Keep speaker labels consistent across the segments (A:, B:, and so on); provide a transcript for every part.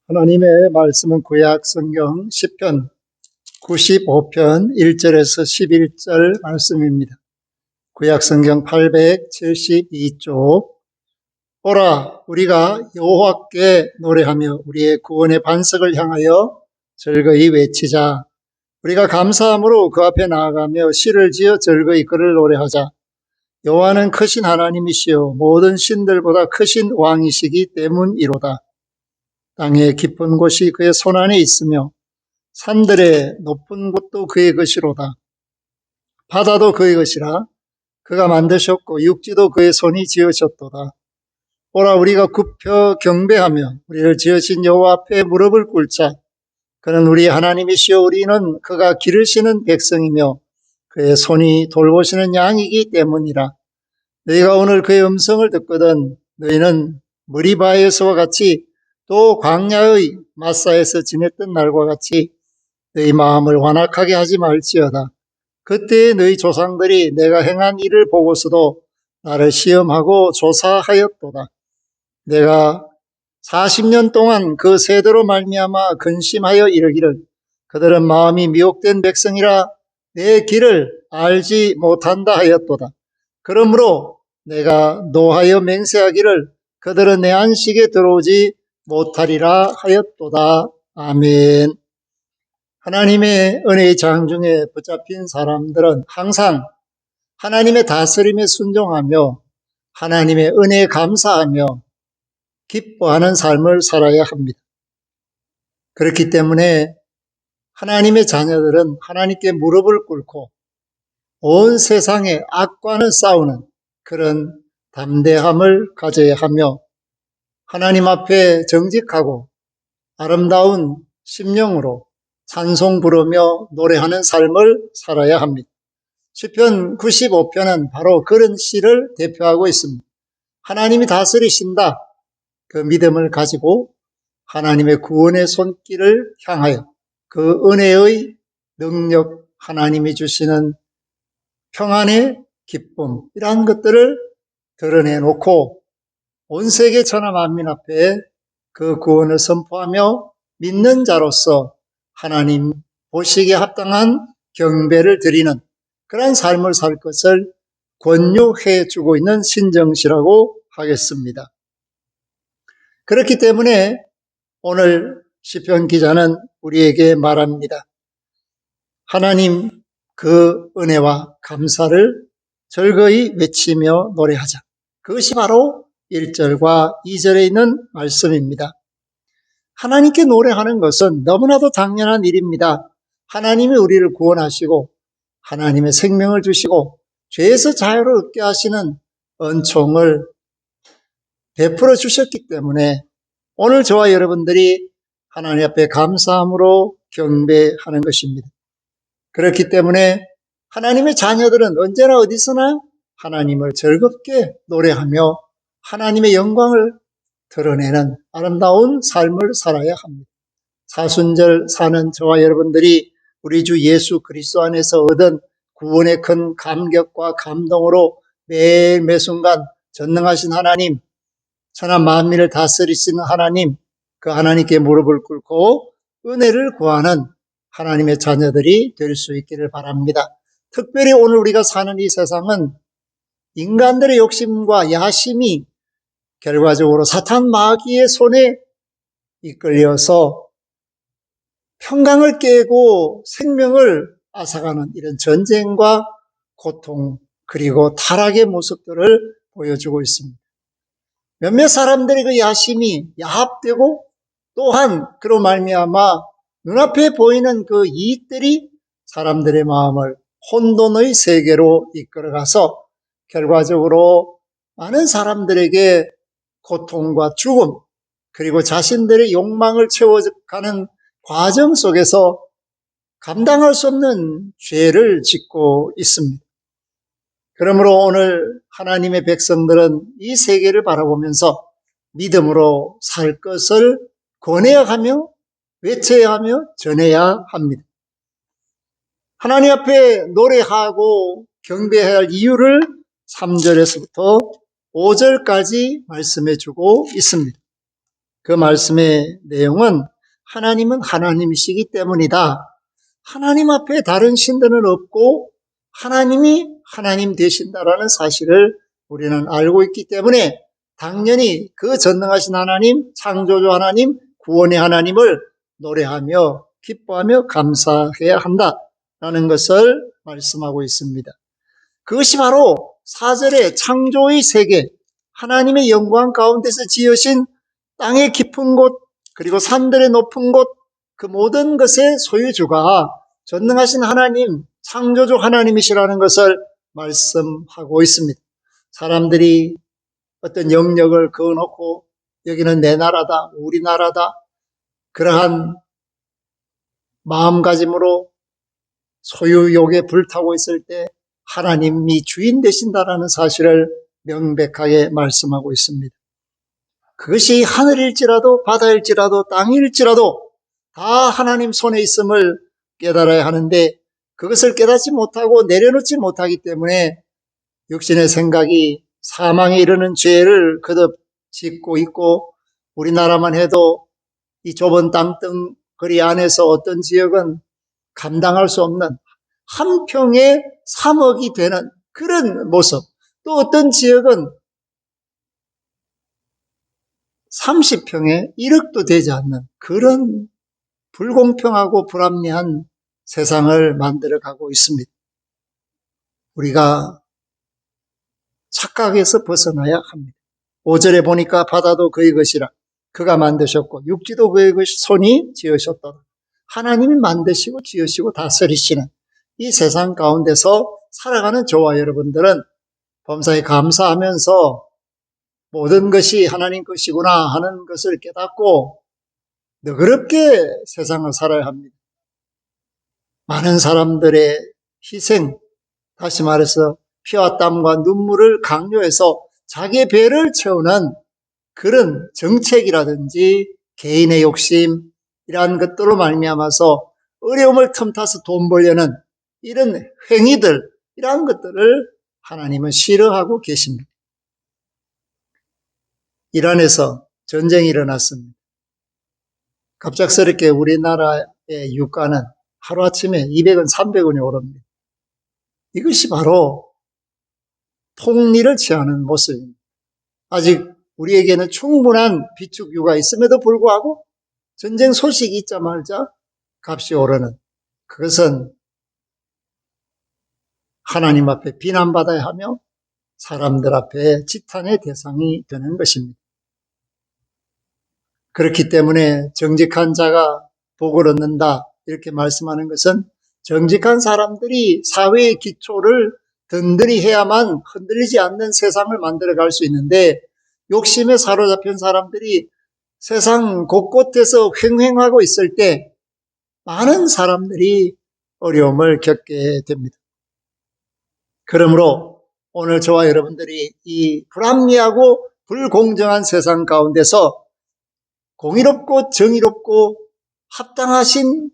A: 하나님의 말씀은 구약 성경 시편 95편 1절에서 11절 말씀입니다. 구약 성경 872쪽. 오라, 우리가 여호와께 노래하며 우리의 구원의 반석을 향하여 즐거이 외치자. 우리가 감사함으로 그 앞에 나아가며 시를 지어 즐거이 그를 노래하자. 여호와는 크신 하나님이시요 모든 신들보다 크신 왕이시기 때문이로다. 땅의 깊은 곳이 그의 손안에 있으며 산들의 높은 곳도 그의 것이로다. 바다도 그의 것이라. 그가 만드셨고 육지도 그의 손이 지으셨도다. 오라, 우리가 굽혀 경배하며 우리를 지으신 여호와 앞에 무릎을 꿇자. 그는 우리 하나님이시요 우리는 그가 기르시는 백성이며 그의 손이 돌보시는 양이기 때문이라. 너희가 오늘 그의 음성을 듣거든 너희는 무리바에서와 같이 또 광야의 마사에서 지냈던 날과 같이 너희 마음을 완악하게 하지 말지어다. 그때 너희 조상들이 내가 행한 일을 보고서도 나를 시험하고 조사하였도다. 내가 40년 동안 그 세대로 말미암아 근심하여 이르기를 그들은 마음이 미혹된 백성이라 내 길을 알지 못한다 하였도다. 그러므로 내가 노하여 맹세하기를 그들은 내 안식에 들어오지 못하리라 하였도다. 아멘. 하나님의 은혜의 장중에 붙잡힌 사람들은 항상 하나님의 다스림에 순종하며 하나님의 은혜에 감사하며 기뻐하는 삶을 살아야 합니다. 그렇기 때문에 하나님의 자녀들은 하나님께 무릎을 꿇고 온 세상의 악과는 싸우는 그런 담대함을 가져야 하며 하나님 앞에 정직하고 아름다운 심령으로 찬송 부르며 노래하는 삶을 살아야 합니다. 시편 95편은 바로 그런 시를 대표하고 있습니다. 하나님이 다스리신다. 그 믿음을 가지고 하나님의 구원의 손길을 향하여 그 은혜의 능력, 하나님이 주시는 평안의 기쁨, 이러한 것들을 드러내놓고 온 세계 천하 만민 앞에 그 구원을 선포하며 믿는 자로서 하나님 보시기에 합당한 경배를 드리는 그런 삶을 살 것을 권유해 주고 있는 신정시라고 하겠습니다. 그렇기 때문에 오늘 시편 기자는 우리에게 말합니다. 하나님 그 은혜와 감사를 즐거이 외치며 노래하자. 그것이 바로 1절과 2절에 있는 말씀입니다. 하나님께 노래하는 것은 너무나도 당연한 일입니다. 하나님이 우리를 구원하시고 하나님의 생명을 주시고 죄에서 자유를 얻게 하시는 은총을 베풀어 주셨기 때문에 오늘 저와 여러분들이 하나님 앞에 감사함으로 경배하는 것입니다. 그렇기 때문에 하나님의 자녀들은 언제나 어디서나 하나님을 즐겁게 노래하며 하나님의 영광을 드러내는 아름다운 삶을 살아야 합니다. 사순절 사는 저와 여러분들이 우리 주 예수 그리스도 안에서 얻은 구원의 큰 감격과 감동으로 매일 매순간 전능하신 하나님, 천하 만민을 다스리시는 하나님, 그 하나님께 무릎을 꿇고 은혜를 구하는 하나님의 자녀들이 될 수 있기를 바랍니다. 특별히 오늘 우리가 사는 이 세상은 인간들의 욕심과 야심이 결과적으로 사탄 마귀의 손에 이끌려서 평강을 깨고 생명을 앗아가는 이런 전쟁과 고통 그리고 타락의 모습들을 보여주고 있습니다. 몇몇 사람들의 그 야심이 야합되고 또한 그로 말미암아 눈앞에 보이는 그 이익들이 사람들의 마음을 혼돈의 세계로 이끌어가서 결과적으로 많은 사람들에게 고통과 죽음 그리고 자신들의 욕망을 채워가는 과정 속에서 감당할 수 없는 죄를 짓고 있습니다. 그러므로 오늘 하나님의 백성들은 이 세계를 바라보면서 믿음으로 살 것을 권해야 하며 외쳐야 하며 전해야 합니다. 하나님 앞에 노래하고 경배해야 할 이유를 3절에서부터 5절까지 말씀해 주고 있습니다. 그 말씀의 내용은 하나님은 하나님이시기 때문이다. 하나님 앞에 다른 신들은 없고 하나님이 하나님 되신다라는 사실을 우리는 알고 있기 때문에 당연히 그 전능하신 하나님, 창조주 하나님, 구원의 하나님을 노래하며 기뻐하며 감사해야 한다라는 것을 말씀하고 있습니다. 그것이 바로 4절의 창조의 세계, 하나님의 영광 가운데서 지으신 땅의 깊은 곳, 그리고 산들의 높은 곳, 그 모든 것의 소유주가 전능하신 하나님, 창조주 하나님이시라는 것을 말씀하고 있습니다. 사람들이 어떤 영역을 그어놓고 여기는 내 나라다, 우리 나라다, 그러한 마음가짐으로 소유욕에 불타고 있을 때 하나님이 주인 되신다라는 사실을 명백하게 말씀하고 있습니다. 그것이 하늘일지라도 바다일지라도 땅일지라도 다 하나님 손에 있음을 깨달아야 하는데 그것을 깨닫지 못하고 내려놓지 못하기 때문에 육신의 생각이 사망에 이르는 죄를 거듭 짓고 있고 우리나라만 해도 이 좁은 땅덩어리 안에서 어떤 지역은 감당할 수 없는 한 평에 3억이 되는 그런 모습, 또 어떤 지역은 30평에 1억도 되지 않는 그런 불공평하고 불합리한 세상을 만들어가고 있습니다. 우리가 착각에서 벗어나야 합니다. 5절에 보니까 바다도 그의 것이라 그가 만드셨고 육지도 그의 것이 손이 지으셨더라. 하나님이 만드시고 지으시고 다스리시는 이 세상 가운데서 살아가는 저와 여러분들은 범사에 감사하면서 모든 것이 하나님 것이구나 하는 것을 깨닫고 너그럽게 세상을 살아야 합니다. 많은 사람들의 희생, 다시 말해서 피와 땀과 눈물을 강요해서 자기의 배를 채우는 그런 정책이라든지 개인의 욕심 이러한 것들로 말미암아서 어려움을 틈타서 돈 벌려는 이런 행위들, 이러한 것들을 하나님은 싫어하고 계십니다. 이란에서 전쟁이 일어났습니다. 갑작스럽게 우리나라의 유가는 하루아침에 200원, 300원이 오릅니다. 이것이 바로 통리를 취하는 모습입니다. 아직 우리에게는 충분한 비축유가 있음에도 불구하고 전쟁 소식이 있자마자 값이 오르는 그것은 하나님 앞에 비난받아야 하며 사람들 앞에 지탄의 대상이 되는 것입니다. 그렇기 때문에 정직한 자가 복을 얻는다 이렇게 말씀하는 것은 정직한 사람들이 사회의 기초를 든든히 해야만 흔들리지 않는 세상을 만들어갈 수 있는데 욕심에 사로잡힌 사람들이 세상 곳곳에서 횡행하고 있을 때 많은 사람들이 어려움을 겪게 됩니다. 그러므로 오늘 저와 여러분들이 이 불합리하고 불공정한 세상 가운데서 공의롭고 정의롭고 합당하신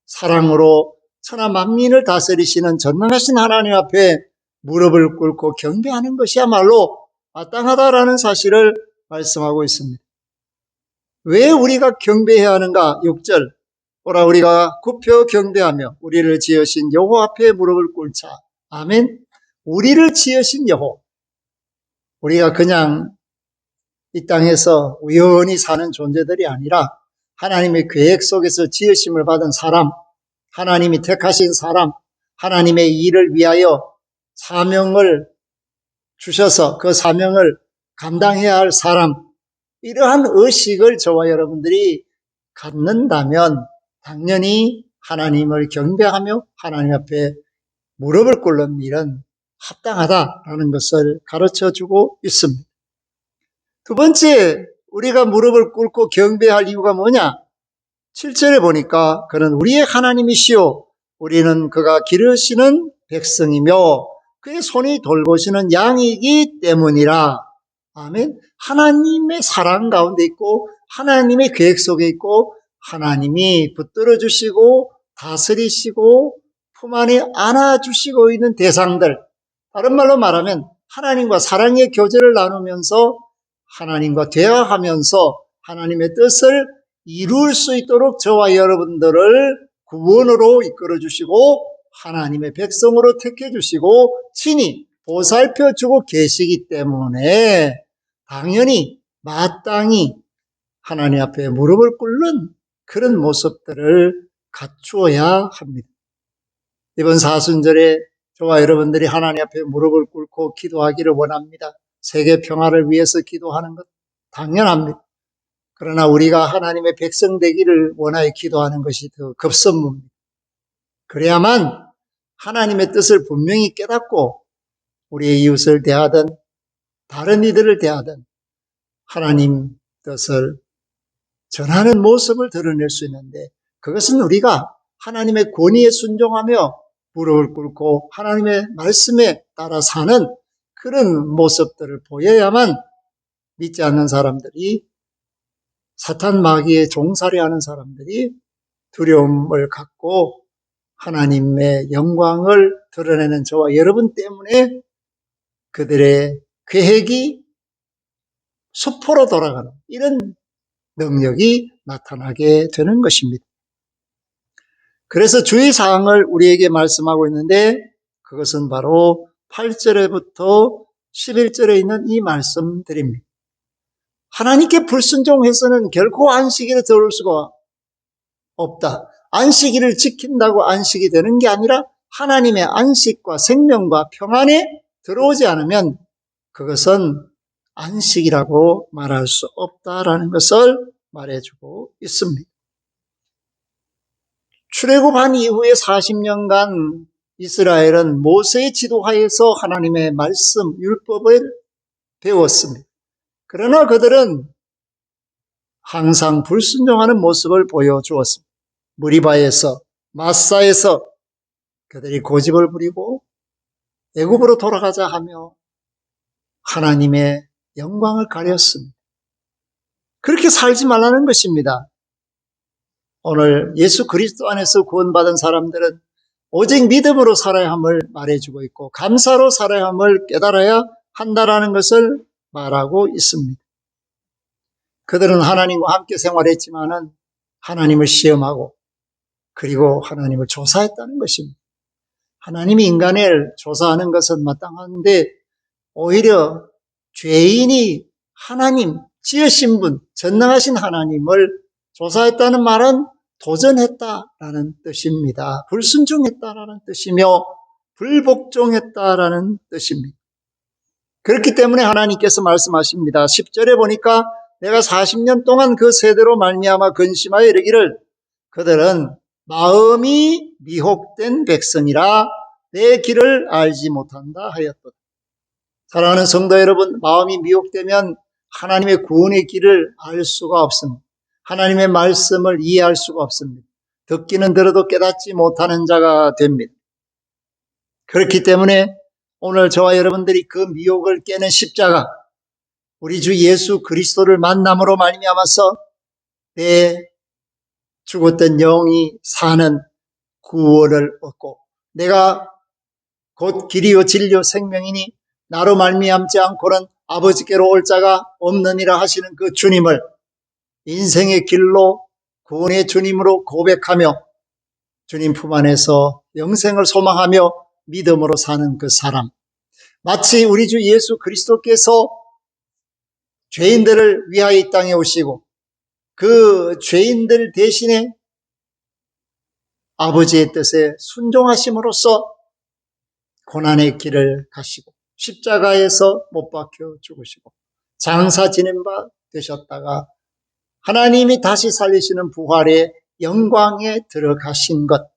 A: 사랑으로 천하 만민을 다스리시는 전능하신 하나님 앞에 무릎을 꿇고 경배하는 것이야말로 마땅하다라는 사실을 말씀하고 있습니다. 왜 우리가 경배해야 하는가? 6절 오라 우리가 굽혀 경배하며 우리를 지으신 여호와 앞에 무릎을 꿇자. 아멘. 우리를 지으신 여호와, 우리가 그냥 이 땅에서 우연히 사는 존재들이 아니라 하나님의 계획 속에서 지으심을 받은 사람, 하나님이 택하신 사람, 하나님의 일을 위하여 사명을 주셔서 그 사명을 감당해야 할 사람, 이러한 의식을 저와 여러분들이 갖는다면 당연히 하나님을 경배하며 하나님 앞에 무릎을 꿇는 일은 합당하다라는 것을 가르쳐주고 있습니다. 두 번째, 우리가 무릎을 꿇고 경배할 이유가 뭐냐? 7절에 보니까 그는 우리의 하나님이시요 우리는 그가 기르시는 백성이며 그의 손이 돌보시는 양이기 때문이라. 아멘. 하나님의 사랑 가운데 있고 하나님의 계획 속에 있고 하나님이 붙들어 주시고 다스리시고 품 안에 안아주시고 있는 대상들, 다른 말로 말하면 하나님과 사랑의 교제를 나누면서 하나님과 대화하면서 하나님의 뜻을 이룰 수 있도록 저와 여러분들을 구원으로 이끌어 주시고 하나님의 백성으로 택해 주시고 친히 보살펴 주고 계시기 때문에 당연히 마땅히 하나님 앞에 무릎을 꿇는 그런 모습들을 갖추어야 합니다. 이번 사순절에 저와 여러분들이 하나님 앞에 무릎을 꿇고 기도하기를 원합니다. 세계 평화를 위해서 기도하는 것 당연합니다. 그러나 우리가 하나님의 백성 되기를 원하여 기도하는 것이 더 급선무입니다. 그래야만 하나님의 뜻을 분명히 깨닫고 우리의 이웃을 대하든 다른 이들을 대하든 하나님 뜻을 전하는 모습을 드러낼 수 있는데, 그것은 우리가 하나님의 권위에 순종하며 무릎을 꿇고 하나님의 말씀에 따라 사는 그런 모습들을 보여야만 믿지 않는 사람들이, 사탄 마귀에 종살이 하는 사람들이 두려움을 갖고 하나님의 영광을 드러내는 저와 여러분 때문에 그들의 계획이 수포로 돌아가는 이런 능력이 나타나게 되는 것입니다. 그래서 주의사항을 우리에게 말씀하고 있는데, 그것은 바로 8절에부터 11절에 있는 이 말씀들입니다. 하나님께 불순종해서는 결코 안식일에 들어올 수가 없다. 안식일을 지킨다고 안식이 되는 게 아니라 하나님의 안식과 생명과 평안에 들어오지 않으면 그것은 안식이라고 말할 수 없다라는 것을 말해주고 있습니다. 출애굽한 이후에 40년간 이스라엘은 모세의 지도하에서 하나님의 말씀, 율법을 배웠습니다. 그러나 그들은 항상 불순종하는 모습을 보여주었습니다. 무리바에서, 마사에서 그들이 고집을 부리고 애굽으로 돌아가자 하며 하나님의 영광을 가렸습니다. 그렇게 살지 말라는 것입니다. 오늘 예수 그리스도 안에서 구원받은 사람들은 오직 믿음으로 살아야 함을 말해주고 있고 감사로 살아야 함을 깨달아야 한다라는 것을 말하고 있습니다. 그들은 하나님과 함께 생활했지만은 하나님을 시험하고 그리고 하나님을 조사했다는 것입니다. 하나님이 인간을 조사하는 것은 마땅한데 오히려 죄인이 하나님, 지으신 분, 전능하신 하나님을 조사했다는 말은 도전했다라는 뜻입니다. 불순종했다라는 뜻이며 불복종했다라는 뜻입니다. 그렇기 때문에 하나님께서 말씀하십니다. 10절에 보니까 내가 40년 동안 그 세대로 말미암아 근심하여 이르기를 그들은 마음이 미혹된 백성이라 내 길을 알지 못한다 하였도다. 사랑하는 성도 여러분, 마음이 미혹되면 하나님의 구원의 길을 알 수가 없습니다. 하나님의 말씀을 이해할 수가 없습니다. 듣기는 들어도 깨닫지 못하는 자가 됩니다. 그렇기 때문에 오늘 저와 여러분들이 그 미혹을 깨는 십자가, 우리 주 예수 그리스도를 만남으로 말미암아서 내 죽었던 영이 사는 구원을 얻고 내가 곧 길이요 진리요 생명이니 나로 말미암지 않고는 아버지께로 올 자가 없느니라 하시는 그 주님을 인생의 길로 구원의 주님으로 고백하며 주님 품 안에서 영생을 소망하며 믿음으로 사는 그 사람, 마치 우리 주 예수 그리스도께서 죄인들을 위하여 이 땅에 오시고 그 죄인들 대신에 아버지의 뜻에 순종하심으로써 고난의 길을 가시고 십자가에서 못 박혀 죽으시고 장사 지낸 바 되셨다가 하나님이 다시 살리시는 부활의 영광에 들어가신 것,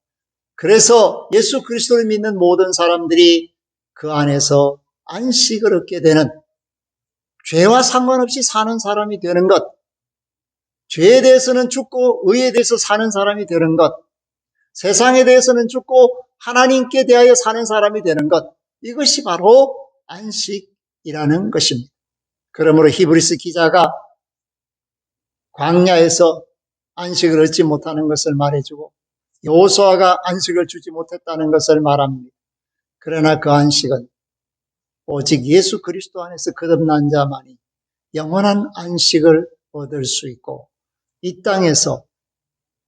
A: 그래서 예수 그리스도를 믿는 모든 사람들이 그 안에서 안식을 얻게 되는, 죄와 상관없이 사는 사람이 되는 것, 죄에 대해서는 죽고 의에 대해서 사는 사람이 되는 것, 세상에 대해서는 죽고 하나님께 대하여 사는 사람이 되는 것, 이것이 바로 안식이라는 것입니다. 그러므로 히브리서 기자가 광야에서 안식을 얻지 못하는 것을 말해주고 여호수아가 안식을 주지 못했다는 것을 말합니다. 그러나 그 안식은 오직 예수 그리스도 안에서 거듭난 자만이 영원한 안식을 얻을 수 있고 이 땅에서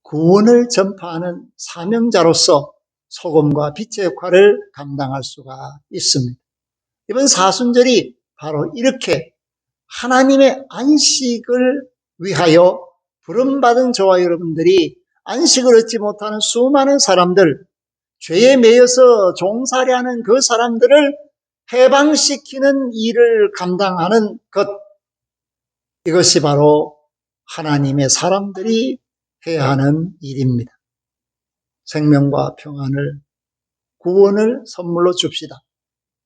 A: 구원을 전파하는 사명자로서 소금과 빛의 역할을 감당할 수가 있습니다. 이번 사순절이 바로 이렇게 하나님의 안식을 위하여 부름받은 저와 여러분들이 안식을 얻지 못하는 수많은 사람들, 죄에 매여서 종살이 하는 그 사람들을 해방시키는 일을 감당하는 것, 이것이 바로 하나님의 사람들이 해야 하는 일입니다. 생명과 평안을, 구원을 선물로 줍시다.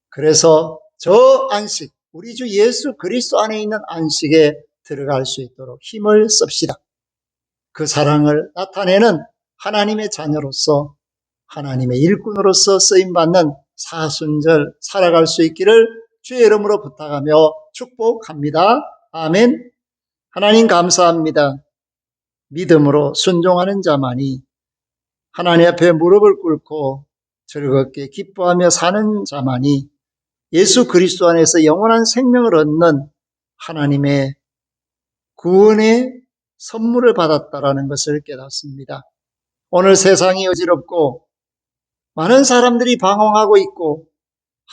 A: 그래서 저 안식, 우리 주 예수 그리스도 안에 있는 안식에 들어갈 수 있도록 힘을 씁시다. 그 사랑을 나타내는 하나님의 자녀로서, 하나님의 일꾼으로서 쓰임받는 사순절 살아갈 수 있기를 주의 이름으로 부탁하며 축복합니다. 아멘. 하나님 감사합니다. 믿음으로 순종하는 자만이, 하나님 앞에 무릎을 꿇고 즐겁게 기뻐하며 사는 자만이 예수 그리스도 안에서 영원한 생명을 얻는 하나님의 구원의 선물을 받았다라는 것을 깨닫습니다. 오늘 세상이 어지럽고 많은 사람들이 방황하고 있고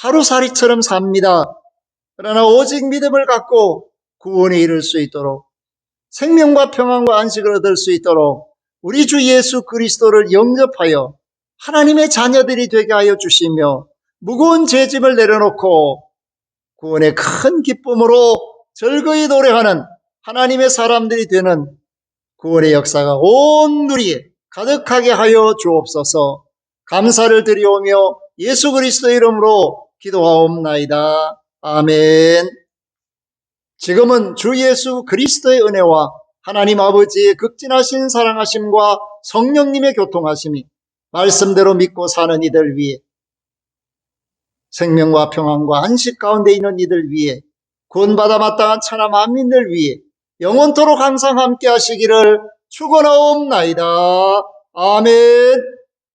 A: 하루살이처럼 삽니다. 그러나 오직 믿음을 갖고 구원에 이를 수 있도록, 생명과 평안과 안식을 얻을 수 있도록 우리 주 예수 그리스도를 영접하여 하나님의 자녀들이 되게 하여 주시며, 무거운 죄짐을 내려놓고 구원의 큰 기쁨으로 즐거이 노래하는 하나님의 사람들이 되는 구원의 역사가 온 누리에 가득하게 하여 주옵소서. 감사를 드리오며 예수 그리스도 이름으로 기도하옵나이다. 아멘. 지금은 주 예수 그리스도의 은혜와 하나님 아버지의 극진하신 사랑하심과 성령님의 교통하심이 말씀대로 믿고 사는 이들 위해, 생명과 평안과 안식 가운데 있는 이들 위해, 구원받아 마땅한 천하 만민들 위해 영원토록 항상 함께 하시기를 축원하옵나이다. 아멘.